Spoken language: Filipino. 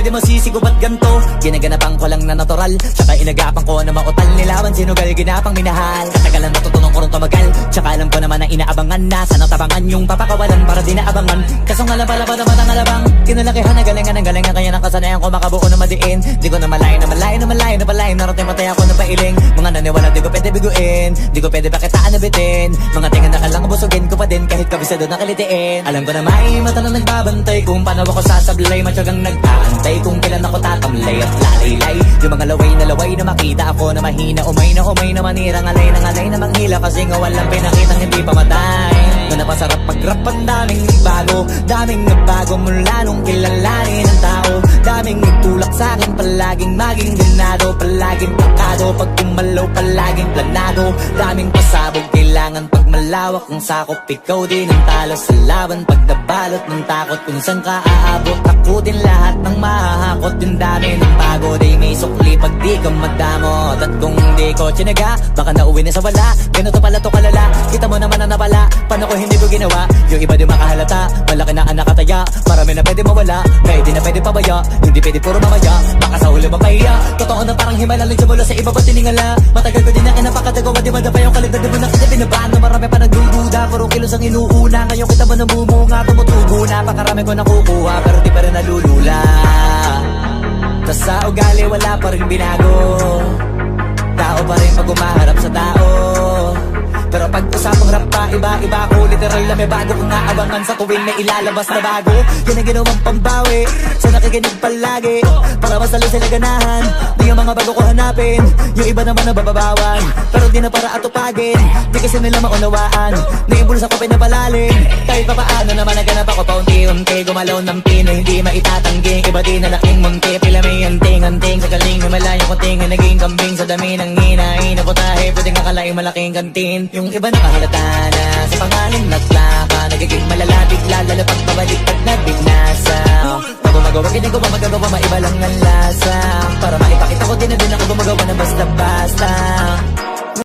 di masisigo ba't ganto? Ginaganapan ko lang na natural, tsaka inagapan ko na mautal. Nilawan sinugal, ginapang minahal. Katagalan natutunan ko rin tumagal, tsaka alam ko naman na inaabangan na. Sana tabangan yung papakawalan para di naabangan. Kasong alaba-laba naman ang alabang kinalakihan na galingan ng galingan. Kaya nakasanayan ko makabuo na madiin. Di ko na malayo na malayo na malayo na palayo. Narating matay ako na pailing. Mga naniwala di ko pwede biguin, di ko pwede pakitaan na bitin. Mga tingan na kalang busugin ko pa din kahit kabisado na kalitiin. Alam ko na may mata na nagbabantay kung paano ako sasablay. Matyagang nag-aantay kung kailan ako tatamlay at lalaylay. Yung mga laway na makita ako na mahina. Umay na manira, ngalay na manghila. Kasi nga walang pinakitang hindi pa matay. Na napasarap pag-rap ang daming nagbago mula nung kilalanin ang tao. Daming nagtulak sa'kin, palaging maging ganado. Palaging plakado, pag kumalaw palaging planado. Daming pasabog, kailangan pag malawak ang sakop. Ikaw din ang talo sa laban, pag nabalot ng takot. Kung saan ka aabot, ako din lahat ng mahahakot. Yung dami ng pagod ay may sukli pag di ka madamot. At kung hindi ko tsinaga, baka nauwi na sa wala. Ganito pala to kalala, kita mo naman ang napala. Paano ko hindi ko ginawa, yung iba di makahalata. Malaki na ang nakataya, marami na pwede mawala. Kaya di na pwede pabaya, hindi pwede puro mamaya. Baka sa huli mapahiya, totoo na parang himala. Lang mula sa iba ba tiningala. Matagal ko din na kinapakatagawa, di madapa yung kalidad. Di mo na kita binabaan na marami pa nagdududa. Puro kilos ang inuuna, ngayon kita mo namumunga. Tumutubo na, pakarami ko nakukuha. Pero di pa rin nalulula. Tas sa ugali wala pa rin binago. Tao pa rin pag umaharap sa tao. Pero pag usapang rap pa, iba-iba ko. Literal na may bago kong naabangan sa tuwing may ilalabas na bago. Yan ang ginawang pambawi sa nakikinig palagi, para mas lalo sila ganahan. Di yung mga bago ko hanapin, yung iba naman nabababawan. Pero di na para atupagin, di kasi nila maunawaan. Naibulsa ko pinapalalim, kahit pa paano naman naganap ako paunti-unti. Gumalaw ng pino, hindi maitatanggi. Iba di na laking munti, pila may anting-anting. Sa galing na malayo ko tingin, naging kambing. Sa dami ng hinahin na putahe, pwedeng akalaing malaking kantin. Yung iba nakahalata na sa pangalan naglaka. Nagiging malala, bigla lalo pag pabalik pag nagbinasa. Pag gumagawa, hindi ko pa magagawa, maiba lang ang lasa. Para maipakita ko din na din ako gumagawa na basta-basta.